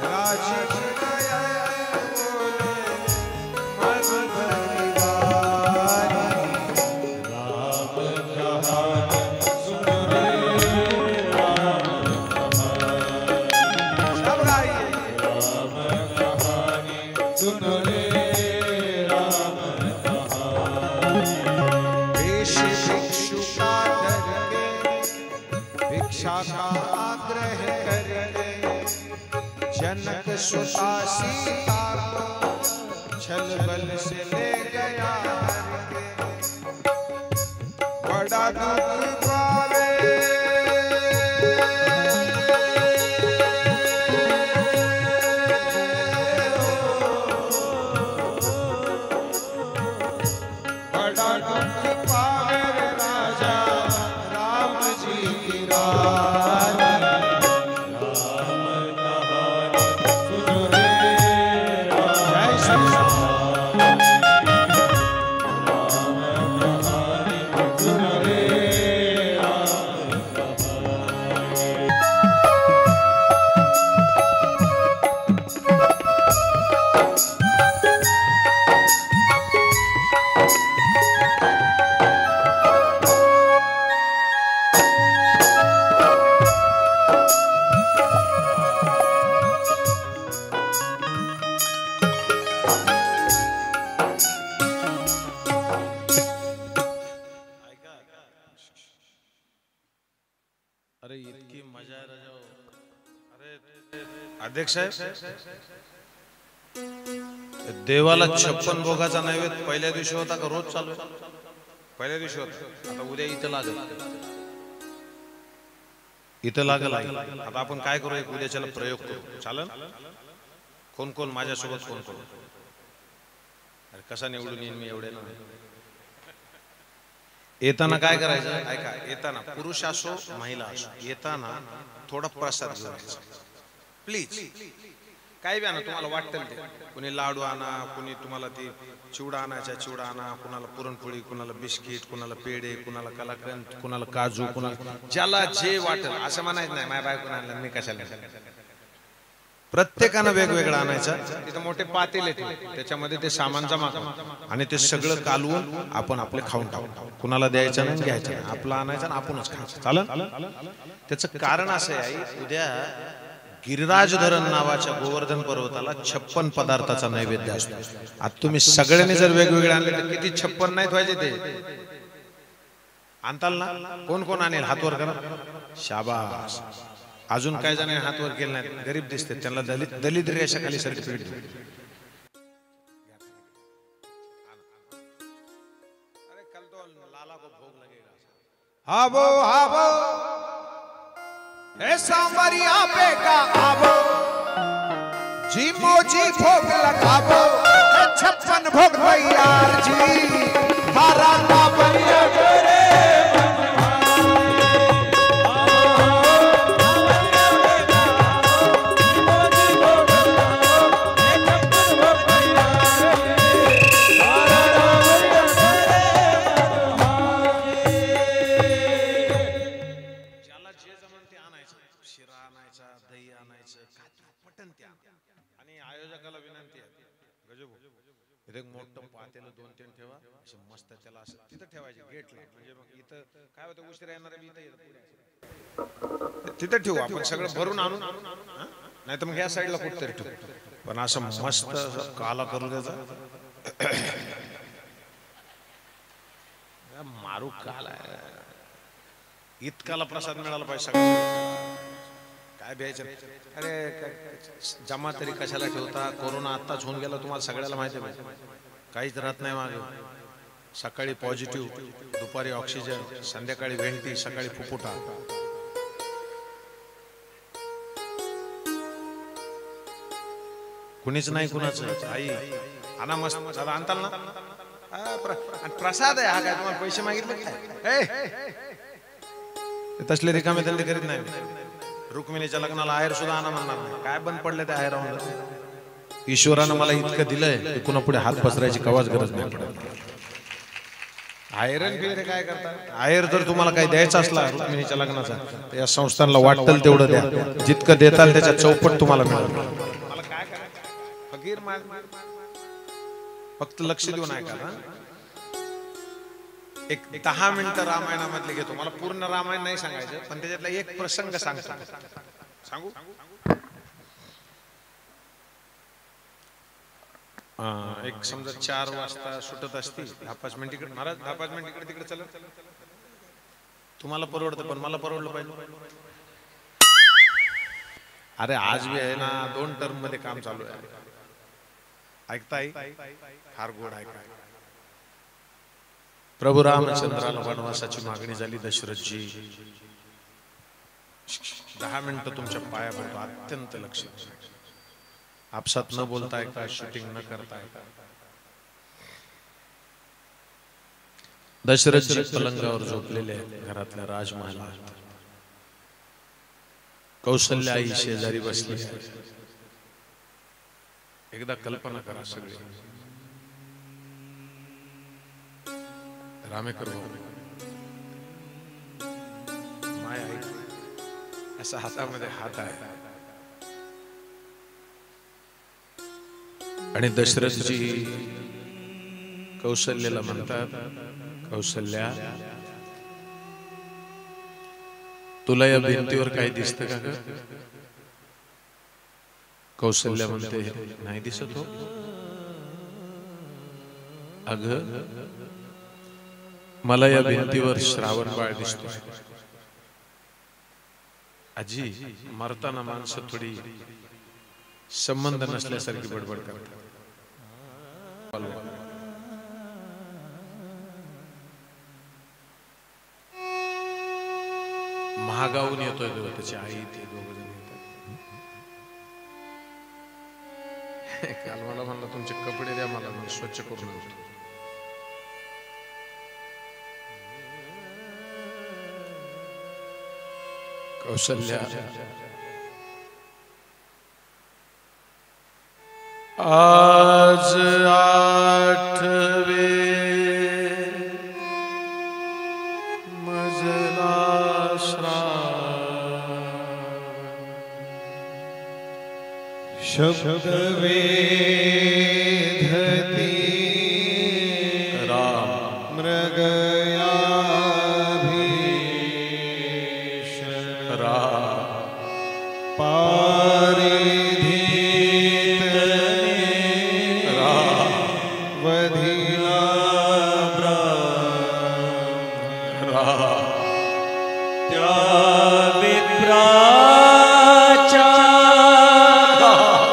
राजीव नयन बोले, मन भरी वाणी, राम कहानी सुन रे, राम कहानी, सब गाइए, राम कहानी सुन रे, राम कहानी, वेश भिक्षु का धर के, भिक्षा का आग्रह करके, जनक सुता सीता को छल बल से ले गया हर के, अध्यक्ष साहेब, देवाला 56 भोगाचा नैवेद्य पहिल्या दिवशी होता का रोज चालू आहे? पहिल्या दिवशी होता. आता उद्या इथं लागल, इथं लागल. आता आपण काय करू, एक उद्याच्याला प्रयोग करू. चालन? कोण कोण माझ्यासोबत, कोण कोण? अरे कसा निवडून येईन मी एवढे ना. येताना काय करायचं ऐका, येताना पुरुष असो महिला असो, येताना थोडा प्रसाद घेऊन यायचा प्लीज. काय बी आणा तुम्हाला वाटेल ते. कुणी लाडू आणा, कुणी तुम्हाला ती चिवडा आणायचा चिवडा आणा, कुणाला पुरणपोळी, कुणाला बिस्किट, कुणाला पेढे, कुणाला कलाकंद, कुणाला काजू, कुणाला ज्याला जे वाटेल. असं म्हणायचं नाही माझ्या बायकोने आणलं मी कशाला. प्रत्येकानं वेगवेगळं आणायचं. तिथं मोठे पातेले त्याच्यामध्ये ते सामान जमा करा आणि ते सगळं कालवून आपण आपले खाऊन टाकू. कुणाला द्यायचं नाही, घ्यायचं नाही, आपलं आणायचं आणि आपणच खायचं. चालेल? त्याचं कारण असं आहे, उद्या गिरिराज धरण नावाच्या गोवर्धन पर्वताला 56 पदार्थाचा नैवेद्य असतो. आता तुम्ही सगळ्यांनी जर वेगवेगळे आणले तर किती 56 नाहीत व्हायचे ते. आणताल ना? कोण कोण आणेल हातवर करा. शाबास. अजून काय जण हातवर केले नाही, गरीब दिसते, त्यांना दलित रेषाखाली सर्टिफिकेट. अरे कल तो लाला को भोग लगेगा. आबो आबो ऐसा मरिया बेगा आबो, जी मोजी भोग लगाबो, 56 भोग तैयार जी, थारा ना बनिया करे मोठं पातेलं 2-3 ठेवा, असं मस्त त्याला असं तिथं ठेवायचे गेटला. म्हणजे मग इथं काय होतं, उशिरा येणारे बी इथं तिथं ठेवू आपण, सगळं भरून आणून. नाही तर मग ह्या साईडला कुठतरी ठेवू, पण असं मस्त काला करू द्यायचा. मारू काला इतकाला प्रसाद मिळाला पाहिजे सगळं. काय द्यायचं? अरे जमा तरी कशाला ठेवता? कोरोना आत्ताच होऊन गेला, तुम्हाला सगळ्याला माहिती आहे. काहीच राहत नाही मागे. सकाळी पॉझिटिव्ह, दुपारी ऑक्सिजन, संध्याकाळी भेंटी, सकाळी फुफुटा. कुणीच नाही कुणाचं. आई आणा मस्त चला, आणताल ना? प्रसाद आहे हा. काय तुम्हाला पैसे मागितले काय? तसले रिकामे धंदे करीत नाही. रुक्मिणीच्या लग्नाला आहेर सुद्धा आणा म्हणणार नाही. काय बंद पडले त्या आहेरावर? ईश्वरानं मला इतकं दिलंय, कुणा पुढे हात पसरायची कवाच गरज नाही पडत. आहेरन फिरे काय करतात? आहेर जर तुम्हाला काही द्यायचा असला रुक्मिणीच्या लग्नाचा, तर या संस्थांना वाटेल तेवढं द्या. जितकं देताल त्याच्या चौपट तुम्हाला मिळेल. मला काय करायचं? फकीर फक्त लक्ष देऊन ऐका ना. एक 10 मिनिटं रामायणामधले घेतो. मला पूर्ण रामायण नाही सांगायचं, पण त्याच्यातला एक प्रसंग सांगतो. सांगू? एक समजा 4 वाजता सुटत असती, 10-5 मिनिट इकडे. महाराज 10-5 मिनिट इकडे तिकडे चला. तुम्हाला परवडतं, पण मला परवडलं पाहिजे. अरे आज बी आहे ना, 2 टर्म मध्ये काम चालू आहे. ऐकताय? फार गोड ऐका. प्रभू रामचंद्राला वनवासाची मागणी झाली. दशरथजी 10 मिनिटं तुमच्या पाया पडतो. अत्यंत लक्ष, आपसात न बोलताय का, शूटिंग न करताय का. दशरथजी पलंगावर झोपलेले घरातल्या राजमहालात. कौशल्या आई शेजारी बसली. एकदा कल्पना करा सगळे. रामेकर माय आई असा हातामध्ये हात आहे आणि दशरथजी कौशल्याला म्हणतात, कौशल्या तुला या भिंतीवर काही दिसतं का? कौशल्या म्हणते नाही दिसत हो. अगं मला या भिंतीवर श्रावण बाळ दिसतो. आजी मरताना माणसं थोडी संबंध नसल्यासारखी बडबड करतात. महागावून येतोय तेव्हा त्याची आई ते दोघ जण येतात. काल मला म्हणलं तुमचे कपडे द्या मला, मी स्वच्छ करून आणतो. कौशल्या आज 8वे मजला शब्द वेधती राम मृगयाभीषण राम पारिधीत राम वधिला ब्राह्मण राम त्या विप्राच्या राम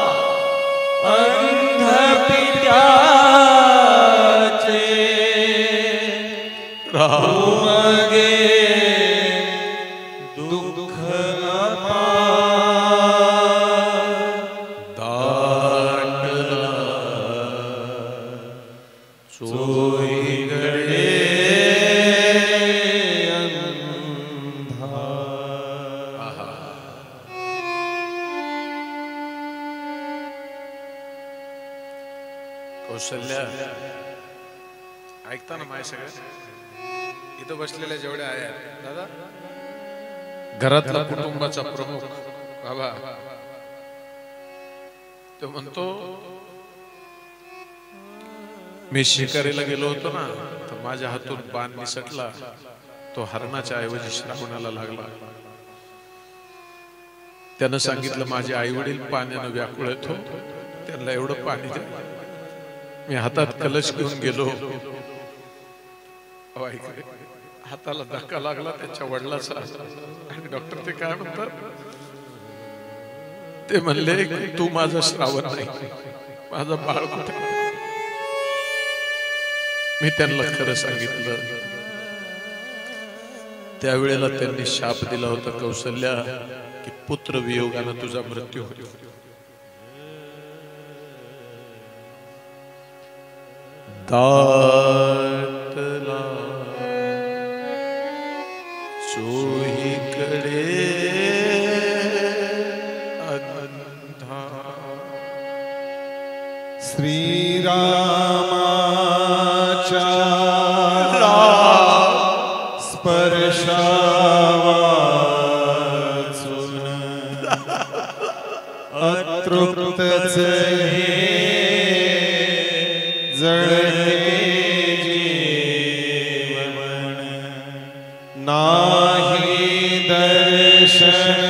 दुःख दाटला चोहीकडे कौशल्या ऐकता ना माय सगळं इथं बसलेल्या जेवढ्या आहेत दादा, घरातला कुटुंबाचा प्रमुख बाबा, तो म्हणतो मी शिकारीला गेलो होतो ना, तर माझ्या हातून बाण निसटला, तो हरणाच्या ऐवजी श्रावणाला लागला. त्यानं सांगितलं माझे आई वडील पाण्यानं व्याकुळ येतो, त्यांना एवढं पाणी द्या. मी हातात कलश घेऊन गेलो, हाताला धक्का लागला त्याच्या वडिलाचा, आणि डॉक्टर ते काय म्हणतात, ते म्हणले तू माझं श्रावण नाही, माझं बाळ कुठे. मी त्यांना खरं सांगितलं. त्यावेळेला त्यांनी शाप दिला होता कौशल्या की पुत्र वियोगानं तुझा मृत्यू होईल. दाटला चोहीकडे अंधार. श्रीरामाच्या स्पर्शावाचून अतृप्तच जळते जीवन, नाही दर्शन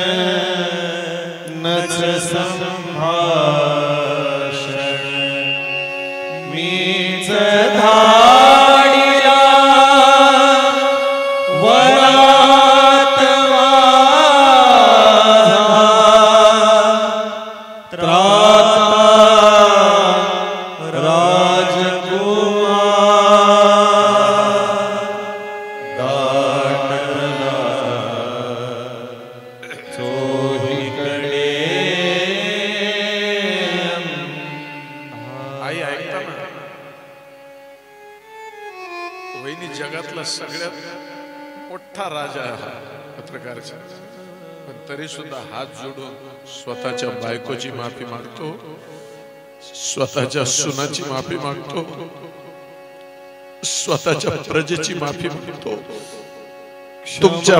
नच संभाषण. मीच धाडिला वरात सगळ्यात मोठा राजा आहे पत्रकाराचा, पण तरी सुद्धा हात जोडून स्वतःच्या बायकोची माफी मागतो, स्वतःच्या सुनाची माफी मागतो, स्वतःच्या प्रजेची माफी मागतो. तुमच्या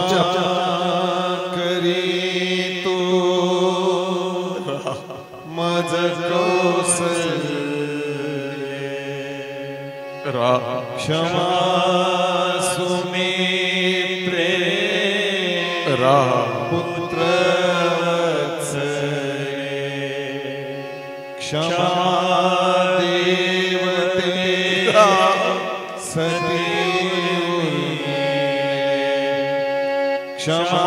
करी तो मज कौसल्या क्षमा सुमित्रे पुत्र क्षमा देवते सती क्षमा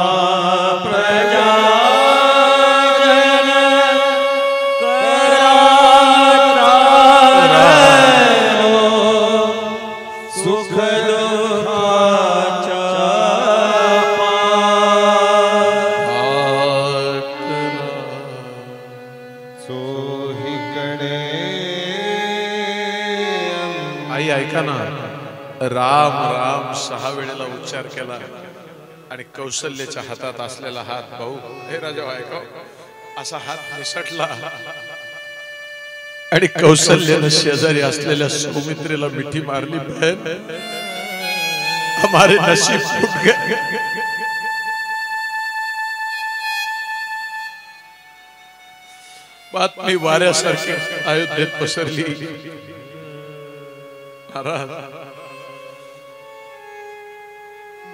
प्रजा ऐका ना, राम राम 6 वेळेला उच्चार केला आणि कौशल्याच्या हातात असलेला हात, भाऊ हे राजा ऐका, असा हात निसटला आणि कौशल्यानं शेजारी असलेल्या सौमित्रीला मिठी मारली, बहन हमारे नसीब फूट गए. बातमी वाऱ्यासारखी अयोध्येत पसरली.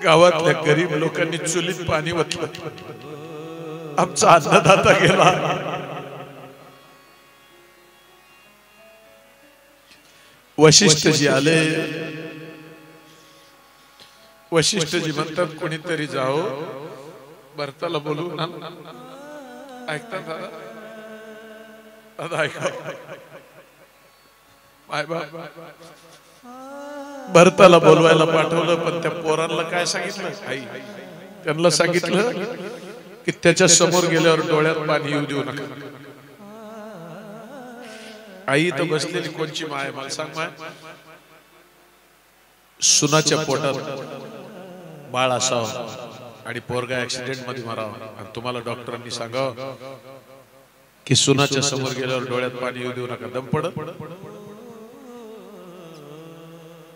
गावातल्या गरीब लोकांनी चुलीत पाणी ओतलं. आमचा अन्नदाता गेला. वशिष्ठजी आले. वशिष्ठजी म्हणतात कोणीतरी जाओ भरताला बोलून ऐकता दादा, दादा ऐका, माय बाप भरताला बोलवायला पाठवलं, पण त्या पोरांना काय सांगितलं, आई त्यांना सांगितलं की त्याच्या समोर गेल्यावर डोळ्यात पाणी येऊ देऊ नका. आई तर बसलेली कोणची माय, मला सांग माय, सुनाच्या पोटात बाळ असावं आणि पोरगा ऍक्सिडेंट मध्ये मरावं आणि तुम्हाला डॉक्टरांनी सांगावं की सुनाच्या समोर गेल्यावर डोळ्यात पाणी येऊ देऊ नका. दम पडत.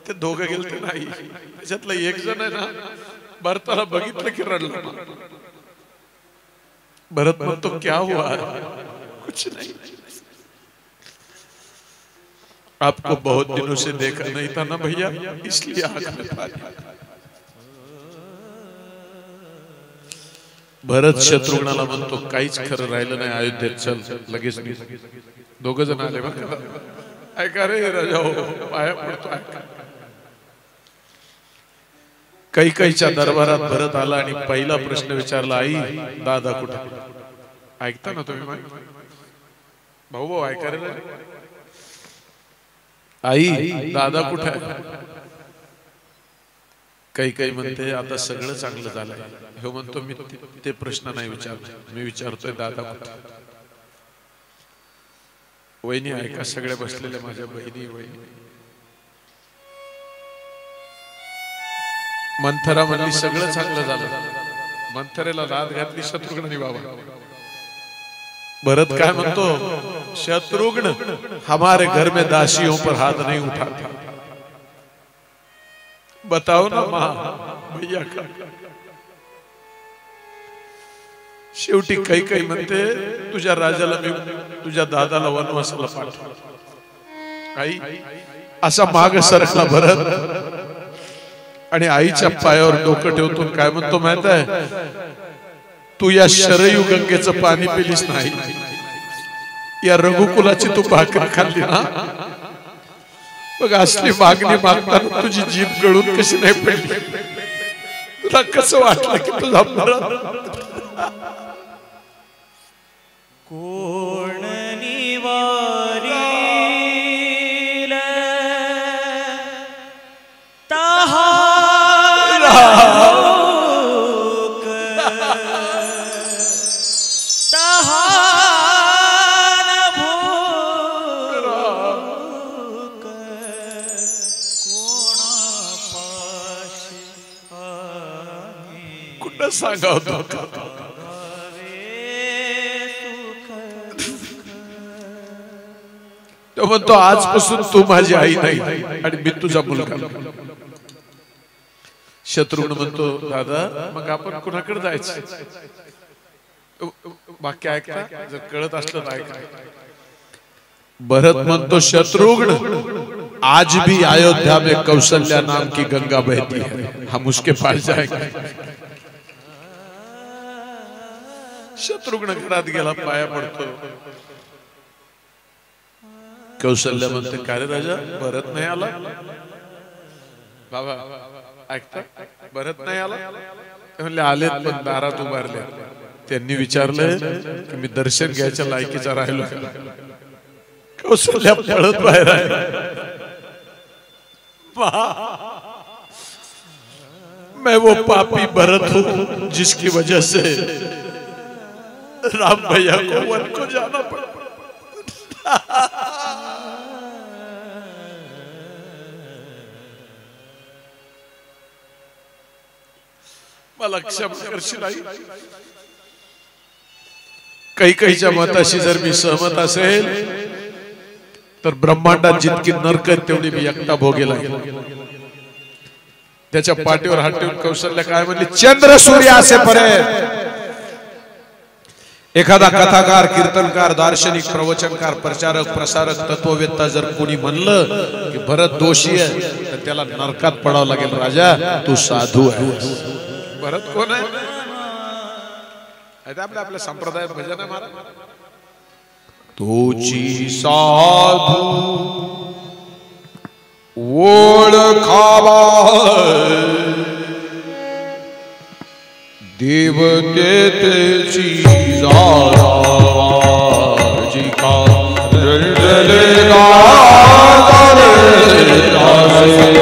ते दोघं गेलते नाही, त्याच्यातलं एक जण आहे ना, भरताला बघितलं की रडला. भरत म्हणतो क्या हुआ, कुछ नहीं, आपको बहुत दिनों से देखा नहीं था ना भैया, इसलिए आंख में पानी. भरत शत्रुघ्नाला म्हणतो काहीच खरं राहिलं नाही अयोध्येत, चल लगेच. दोघ जण आले बघा, ऐका रे राजा हो, पाया पडतो ऐका. कैकेयीच्या दरबारात भरत आला आणि पहिला प्रश्न विचारला, आई दादा कुठे. ऐकता ना तुम्ही भाऊ, भाऊ ऐका रे, आई दादा कुठे. कैकेयी म्हणते आता सगळं चांगलं झालंय. हे म्हणतो मी ते प्रश्न नाही विचारतो, मी विचारतोय दादा कुठे. वहिनी ऐका, सगळ्या बसलेल्या माझ्या बहिणी वहिनी. मंथरा म्हणली सगळं चांगलं झालं. मंथरेला लाद घातली शत्रुघ्न बाबा. भरत काय म्हणतो, शत्रुघ्न हमारे घर में दासियों पर हाथ नहीं उठाता. बताओ ना माँ भैया का. शेवटी कैकेयी म्हणते तुझ्या राजाला मी तुझ्या दादाला वनवासाला पाठव. आई असा माग सरकला भरत आणि आईच्या पायावर डोकं ठेवतो. काय म्हणतो माहित आहे, तू या शरयू गंगेचं पाणी पिलीस नाही, या रघुकुलाची तू भाकर खाल्ली ना. बघ असली मागणी मागताना तुझी जीभ गळून कशी नाही पडली. तुला कसं वाटलं की तुझा मरण. कोण निवारी सांगाव तो म्हणतो आजपासून तू माझी आई नाही आणि मी तुझा मुलगा. शत्रुघ्न म्हणतो दादा मग आपण कुणाकडे जायचं. वाक्य ऐकता, जर कळत असलं तर ऐका. भरत म्हणतो शत्रुघ्न आज भी अयोध्या में कौशल्या नाम की गंगा बहती है, हम उसके पास जाएंगे. शत्रुघ्न घरात गेला, पाया पडतो. कौशल्या म्हणते काय रे राजा, भरत नाही आला. बाबा ऐकता, भरत नाही आला. म्हणले आलेत पण दारात उभारले. त्यांनी विचारलं की मी दर्शन घ्यायच्या लायकीचा राहिलो. कौशल्या पळत बाहेर आहे. मैं वो पापी भरत हूं जिसकी वजह से राम भैया को वन को जाना पड़ा. मला क्षमा करशील आई. कैकेयीच्या मताशी जर मी सहमत असेल तर ब्रह्मांडात जितकी नरक तेवढी मी एकटा भोगेला. त्याच्या पाठीवर हात ठेवून कौशल्य काय म्हणली, चंद्र सूर्य असेपर्यंत एखादा कथाकार, कीर्तनकार, दार्शनिक, प्रवचनकार, प्रचारक, प्रसारक, तत्ववेत्ता जर कोणी म्हणलं की भरत दोषी आहे तर त्याला नरकात पडावं लागेल. राजा तू साधू आहे. भरत कोण आहे? आपल्या आपल्या संप्रदायात भजन आहे महाराज. तोची साधू ओळखावा देवतेची जारा